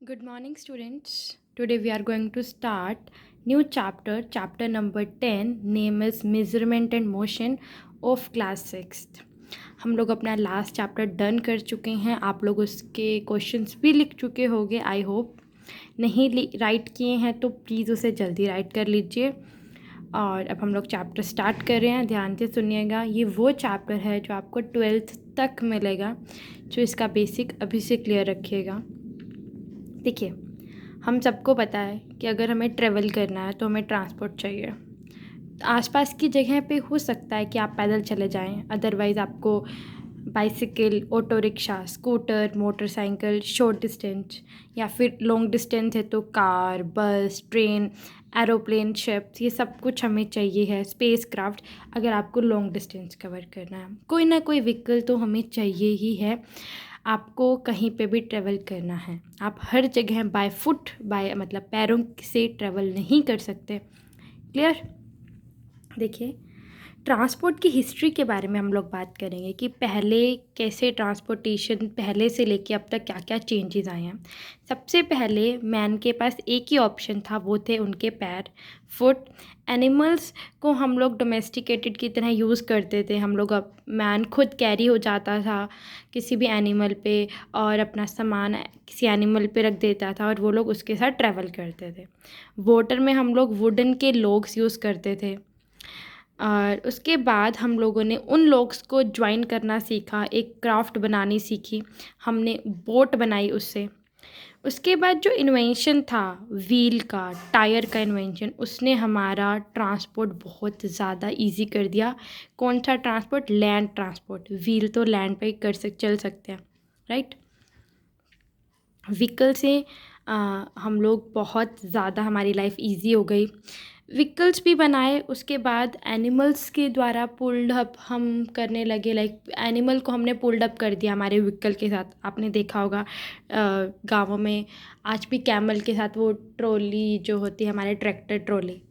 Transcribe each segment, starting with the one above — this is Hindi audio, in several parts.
Good morning, students. Today we are going to start new chapter number 10. Name is Measurement and Motion of Class 6th. हम लोग अपना लास्ट चैप्टर डन कर चुके हैं. आप लोग उसके क्वेश्चंस भी लिख चुके होंगे. आई होप नहीं राइट किए हैं तो प्लीज़ उसे जल्दी राइट कर लीजिए. और अब हम लोग चैप्टर स्टार्ट कर रहे हैं. ध्यान से सुनिएगा. ये वो चैप्टर है जो आपको 12th तक मिलेगा. जो इसका बेसिक अभी से क्लियर रखिएगा. देखिए, हम सबको पता है कि अगर हमें ट्रैवल करना है तो हमें ट्रांसपोर्ट चाहिए. आसपास की जगह पे हो सकता है कि आप पैदल चले जाएं, अदरवाइज़ आपको bicycle, auto rickshaw, scooter, motorcycle, short distance या फिर लॉन्ग डिस्टेंस है तो कार, बस, ट्रेन, एरोप्लेन, शिप्स, ये सब कुछ हमें चाहिए है. स्पेस क्राफ्ट, अगर आपको लॉन्ग डिस्टेंस कवर करना है, कोई ना कोई व्हीकल तो हमें चाहिए ही है. आपको कहीं पे भी ट्रैवल करना है, आप हर जगह बाय फुट मतलब पैरों से ट्रैवल नहीं कर सकते. क्लियर. देखिए, ट्रांसपोर्ट की हिस्ट्री के बारे में हम लोग बात करेंगे कि पहले कैसे ट्रांसपोर्टेशन पहले से लेके अब तक क्या क्या चेंजेस आए हैं. सबसे पहले मैन के पास एक ही ऑप्शन था, वो थे उनके पैर, फुट. एनिमल्स को हम लोग डोमेस्टिकेटेड की तरह यूज़ करते थे. हम लोग अब मैन खुद कैरी हो जाता था किसी भी एनिमल पे और अपना सामान किसी एनिमल पे रख देता था और वो लोग उसके साथ ट्रैवल करते थे. वाटर में हम लोग वुडन के लोग्स यूज़ करते थे. और उसके बाद हम लोगों ने उन लोग्स को ज्वाइन करना सीखा, एक क्राफ्ट बनानी सीखी, हमने बोट बनाई उससे. उसके बाद जो इन्वेंशन था व्हील का, टायर का इन्वेंशन, उसने हमारा ट्रांसपोर्ट बहुत ज़्यादा इजी कर दिया. कौन सा ट्रांसपोर्ट? Land transport. व्हील तो लैंड पे चल सकते हैं, राइट. व्हीकल से हम लोग बहुत ज़्यादा, हमारी लाइफ इजी हो गई. व्हीकल्स भी बनाए. उसके बाद एनिमल्स के द्वारा पुल्ड अप हम करने लगे. लाइक एनिमल को हमने पुल्ड अप कर दिया हमारे व्हीकल के साथ. आपने देखा होगा गाँवों में आज भी कैमल के साथ वो ट्रॉली जो होती है, हमारे ट्रैक्टर ट्रॉली,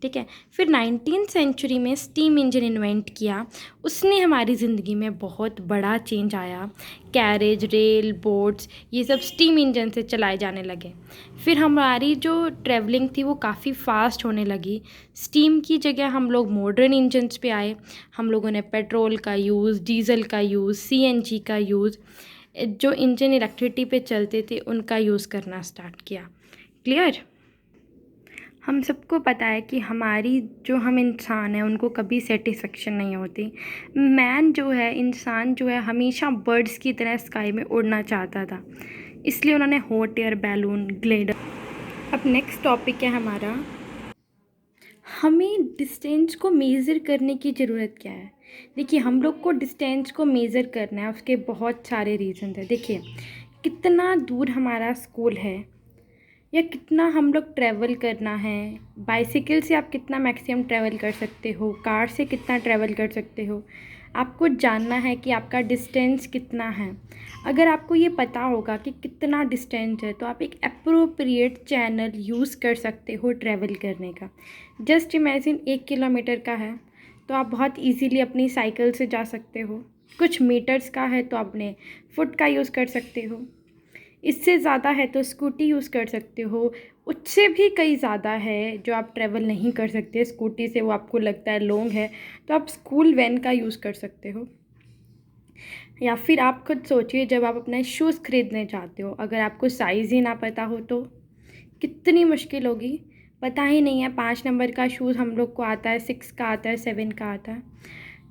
ठीक है. फिर 19th सेंचुरी में स्टीम इंजन इन्वेंट किया. उसने हमारी ज़िंदगी में बहुत बड़ा चेंज आया. कैरेज, रेल, बोट्स, ये सब स्टीम इंजन से चलाए जाने लगे. फिर हमारी जो ट्रैवलिंग थी वो काफ़ी फास्ट होने लगी. स्टीम की जगह हम लोग मॉडर्न इंजन्स पे आए. हम लोगों ने पेट्रोल का यूज़, डीजल का यूज़, सीएनजी का यूज़, जो इंजन इलेक्ट्रिसिटी पे चलते थे उनका यूज़ करना स्टार्ट किया. क्लियर. हम सबको पता है कि हमारी जो हम इंसान हैं उनको कभी सेटिस्फेक्शन नहीं होती. मैन जो है, इंसान जो है, हमेशा बर्ड्स की तरह स्काई में उड़ना चाहता था. इसलिए उन्होंने हॉट एयर बैलून, ग्लाइडर. अब नेक्स्ट टॉपिक है हमारा, हमें डिस्टेंस को मेज़र करने की ज़रूरत क्या है. देखिए, हम लोग को डिस्टेंस को मेज़र करना है, उसके बहुत सारे रीज़न हैं. देखिए, कितना दूर हमारा स्कूल है या कितना हम लोग ट्रैवल करना है. बाइसिकल से आप कितना मैक्सिमम ट्रैवल कर सकते हो, कार से कितना ट्रैवल कर सकते हो. आपको जानना है कि आपका डिस्टेंस कितना है. अगर आपको ये पता होगा कि कितना डिस्टेंस है तो आप एक अप्रोप्रिएट चैनल यूज़ कर सकते हो ट्रैवल करने का. जस्ट इमेजिन 1 किलोमीटर का है तो आप बहुत इजीली अपनी साइकिल से जा सकते हो. कुछ मीटर्स का है तो अपने फुट का यूज़ कर सकते हो. इससे ज़्यादा है तो स्कूटी यूज़ कर सकते हो. उससे भी कई ज़्यादा है जो आप ट्रैवल नहीं कर सकते स्कूटी से, वो आपको लगता है लॉन्ग है, तो आप स्कूल वैन का यूज़ कर सकते हो. या फिर आप खुद सोचिए, जब आप अपने शूज़ ख़रीदने जाते हो, अगर आपको साइज़ ही ना पता हो तो कितनी मुश्किल होगी. पता ही नहीं है, 5 नंबर का शूज़ हम लोग को आता है, 6 का आता है, 7 का आता है.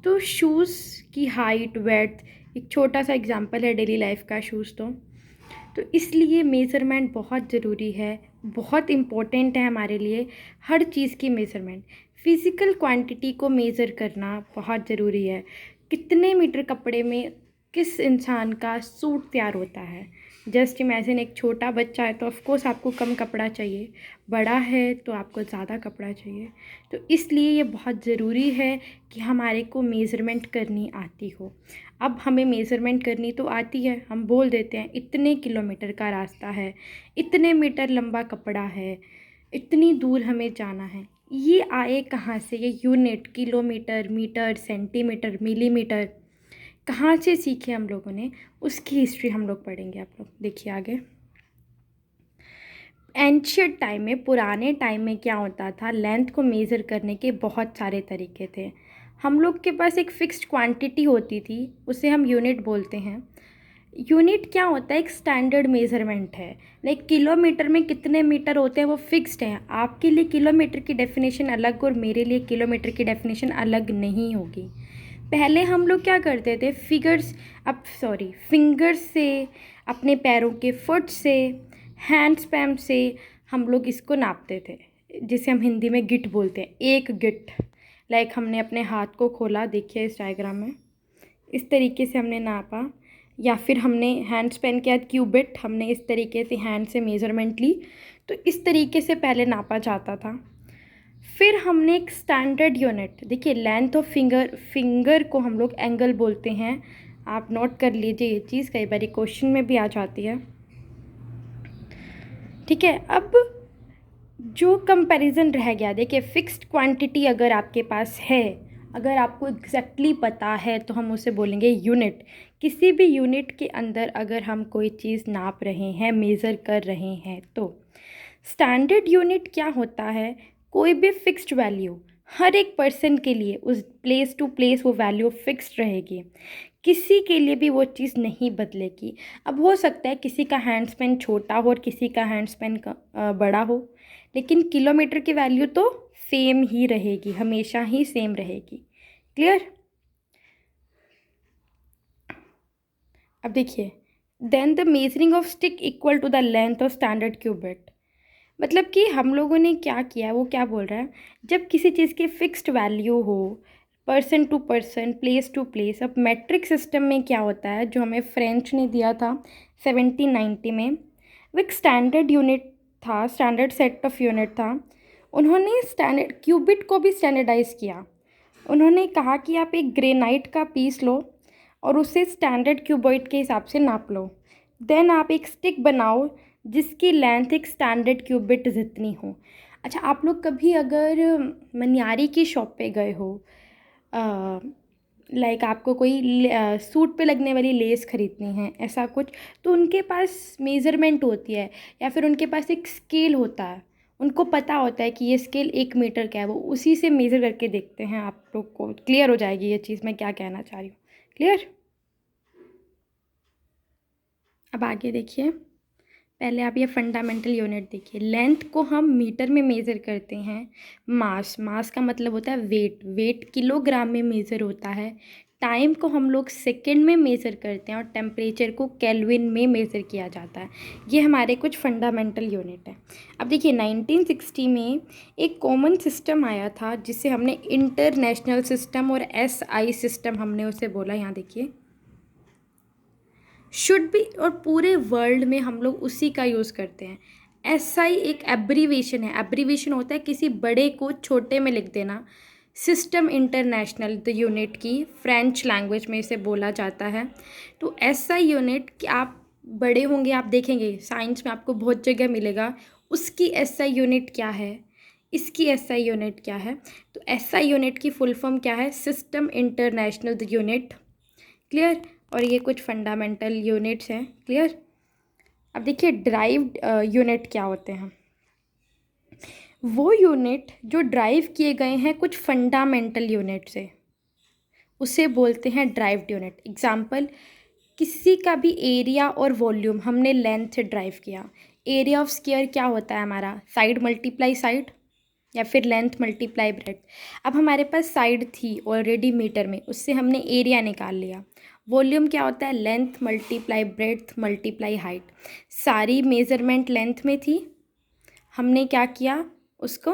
तो शूज़ की हाइट, वेड्थ, एक छोटा सा एग्जांपल है डेली लाइफ का शूज़. तो इसलिए मेज़रमेंट बहुत ज़रूरी है, बहुत इम्पोर्टेंट है हमारे लिए. हर चीज़ की मेज़रमेंट, फ़िज़िकल क्वांटिटी को मेज़र करना बहुत ज़रूरी है. कितने मीटर कपड़े में किस इंसान का सूट तैयार होता है. जस्ट इमेजिन, एक छोटा बच्चा है तो ऑफ कोर्स आपको कम कपड़ा चाहिए, बड़ा है तो आपको ज़्यादा कपड़ा चाहिए. तो इसलिए ये बहुत ज़रूरी है कि हमारे को मेज़रमेंट करनी आती हो. अब हमें मेज़रमेंट करनी तो आती है, हम बोल देते हैं इतने किलोमीटर का रास्ता है, इतने मीटर लंबा कपड़ा है, इतनी दूर हमें जाना है. ये आए कहाँ से? ये unit, kilometre, metre, centimetre, millimetre कहाँ से सीखे हम लोगों ने, उसकी हिस्ट्री हम लोग पढ़ेंगे. आप लोग देखिए आगे. एंशियंट टाइम में, पुराने टाइम में क्या होता था, लेंथ को मेज़र करने के बहुत सारे तरीके थे। हम लोग के पास एक फ़िक्स्ड क्वांटिटी होती थी, उसे हम यूनिट बोलते हैं। यूनिट क्या होता है, एक स्टैंडर्ड मेज़रमेंट है। लाइक किलोमीटर में कितने मीटर होते हैं वो फिक्स्ड हैं। आपके लिए किलोमीटर की डेफिनेशन अलग और मेरे लिए किलोमीटर की डेफिनेशन अलग नहीं होगी। पहले हम लोग क्या करते थे, फिंगर्स से, अपने पैरों के फुट से, हैंड स्पैम से हम लोग इसको नापते थे, जिसे हम हिंदी में गिट बोलते हैं, एक गिट। लाइक हमने अपने हाथ को खोला, देखिए इस डायग्राम में, इस तरीके से हमने नापा। या फिर हमने हैंड स्पैन किया क्यूबिट, हमने इस तरीके से हैंड से मेज़रमेंट ली। तो इस तरीके से पहले नापा जाता था। फिर हमने एक स्टैंडर्ड यूनिट, देखिए लेंथ ऑफ फिंगर को हम लोग एंगल बोलते हैं। आप नोट कर लीजिए ये चीज़, कई बार क्वेश्चन में भी आ जाती है। ठीक है, अब जो कंपैरिजन रह गया, देखिए फिक्स्ड क्वांटिटी अगर आपके पास है, अगर आपको एग्जैक्टली पता है तो हम उसे बोलेंगे यूनिट। किसी भी यूनिट के अंदर अगर हम कोई चीज़ नाप रहे हैं, मेज़र कर रहे हैं, तो स्टैंडर्ड यूनिट क्या होता है, कोई भी फिक्स्ड वैल्यू हर एक पर्सन के लिए उस प्लेस टू प्लेस वो वैल्यू फिक्स्ड रहेगी, किसी के लिए भी वो चीज़ नहीं बदलेगी। अब हो सकता है किसी का हैंड स्पैन छोटा हो और किसी का हैंड स्पैन बड़ा हो, लेकिन किलोमीटर की वैल्यू तो सेम ही रहेगी, हमेशा ही सेम रहेगी। क्लियर? अब देखिए, then the measuring of stick equal to the length of standard cubit. मतलब कि हम लोगों ने क्या किया, वो क्या बोल रहा है, जब किसी चीज़ की फ़िक्स्ड वैल्यू हो, person to person, place to place. अब मैट्रिक सिस्टम में क्या होता है, जो हमें फ्रेंच ने दिया था 1790 में, वो एक स्टैंडर्ड यूनिट था, स्टैंडर्ड सेट ऑफ यूनिट था। उन्होंने स्टैंडर्ड क्यूबिट को भी स्टैंडर्डाइज़ किया। उन्होंने कहा कि आप एक ग्रेनाइट का पीस लो और उसे स्टैंडर्ड क्यूबॉइड के हिसाब से नाप लो। देन आप एक स्टिक बनाओ जिसकी लेंथ एक स्टैंडर्ड क्यूबिट जितनी हो। अच्छा, आप लोग कभी अगर मनियारी की शॉप पे गए हो, लाइक आपको कोई सूट पे लगने वाली लेस ख़रीदनी है, ऐसा कुछ, तो उनके पास मेज़रमेंट होती है या फिर उनके पास एक स्केल होता है। उनको पता होता है कि ये स्केल 1 मीटर का है, वो उसी से मेज़र करके देखते हैं। आप लोग को क्लियर हो जाएगी ये चीज़ मैं क्या कहना चाह रही हूँ। क्लियर? अब आगे देखिए, पहले आप ये फंडामेंटल यूनिट देखिए। लेंथ को हम मीटर में मेज़र करते हैं। मास का मतलब होता है वेट, वेट किलोग्राम में मेज़र होता है। टाइम को हम लोग सेकंड में मेज़र करते हैं और टेम्परेचर को केल्विन में मेज़र किया जाता है। ये हमारे कुछ फंडामेंटल यूनिट है। अब देखिए 1960 में एक कॉमन सिस्टम आया था जिसे हमने इंटरनेशनल सिस्टम और SI सिस्टम हमने उसे बोला। यहाँ देखिए शुड बी, और पूरे वर्ल्ड में हम लोग उसी का यूज़ करते हैं। SI एक एब्रीवेशन है, एब्रीवेशन होता है किसी बड़े को छोटे में लिख देना। सिस्टम इंटरनेशनल द यूनिट की फ्रेंच लैंग्वेज में इसे बोला जाता है। तो SI यूनिट कि आप बड़े होंगे, आप देखेंगे साइंस में आपको बहुत जगह मिलेगा, उसकी SI यूनिट क्या है, इसकी SI यूनिट क्या है। तो SI यूनिट की फुल फॉर्म क्या है, system international the unit. Clear? और ये कुछ फंडामेंटल यूनिट्स हैं। क्लियर? अब देखिए ड्राइव्ड यूनिट क्या होते हैं। वो यूनिट जो ड्राइव किए गए हैं कुछ फंडामेंटल यूनिट से, उसे बोलते हैं ड्राइव्ड यूनिट। एग्जाम्पल, किसी का भी एरिया और वॉल्यूम हमने लेंथ से ड्राइव किया। एरिया ऑफ स्क्वायर क्या होता है हमारा, साइड मल्टीप्लाई साइड या फिर लेंथ मल्टीप्लाई ब्रेड्थ। अब हमारे पास साइड थी ऑलरेडी मीटर में, उससे हमने एरिया निकाल लिया। वॉल्यूम क्या होता है, length multiply breadth multiply height. सारी मेज़रमेंट लेंथ में थी, हमने क्या किया, उसको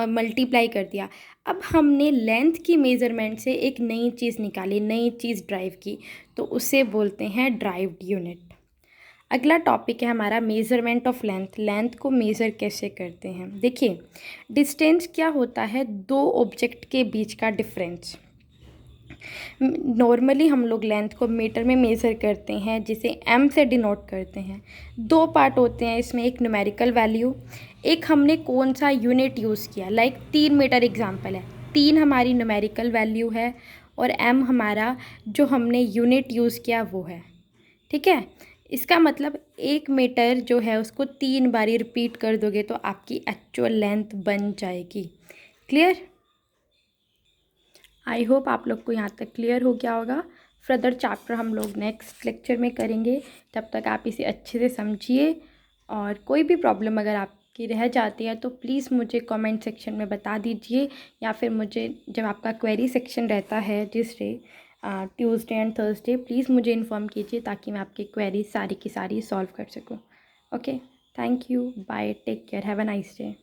मल्टीप्लाई कर दिया। अब हमने लेंथ की मेज़रमेंट से एक नई चीज़ निकाली, नई चीज़ ड्राइव की, तो उसे बोलते हैं ड्राइव्ड यूनिट। अगला टॉपिक है हमारा मेज़रमेंट ऑफ लेंथ। लेंथ को मेज़र कैसे करते हैं, देखिए डिस्टेंस क्या होता है, दो ऑब्जेक्ट के बीच का डिफरेंस। नॉर्मली हम लोग लेंथ को मीटर में मेज़र करते हैं, जिसे m से डिनोट करते हैं। दो पार्ट होते हैं इसमें, एक न्यूमेरिकल वैल्यू, एक हमने कौन सा यूनिट यूज़ किया। लाइक 3 मीटर एग्जांपल है, 3 हमारी न्यूमेरिकल वैल्यू है और m हमारा जो हमने यूनिट यूज़ किया वो है। ठीक है, इसका मतलब 1 मीटर जो है उसको 3 बारी रिपीट कर दोगे तो आपकी एक्चुअल लेंथ बन जाएगी। क्लियर? आई होप आप लोग को यहाँ तक क्लियर हो गया होगा। फर्दर चैप्टर हम लोग नेक्स्ट लेक्चर में करेंगे, तब तक आप इसे अच्छे से समझिए। और कोई भी प्रॉब्लम अगर आपकी रह जाती है तो प्लीज़ मुझे कमेंट सेक्शन में बता दीजिए, या फिर मुझे जब आपका क्वेरी सेक्शन रहता है जिस day Tuesday and Thursday, please मुझे इन्फॉर्म कीजिए ताकि मैं आपकी क्वेरी सारी की सारी सॉल्व कर सकूँ। Okay, thank you, bye, take care, have a nice day.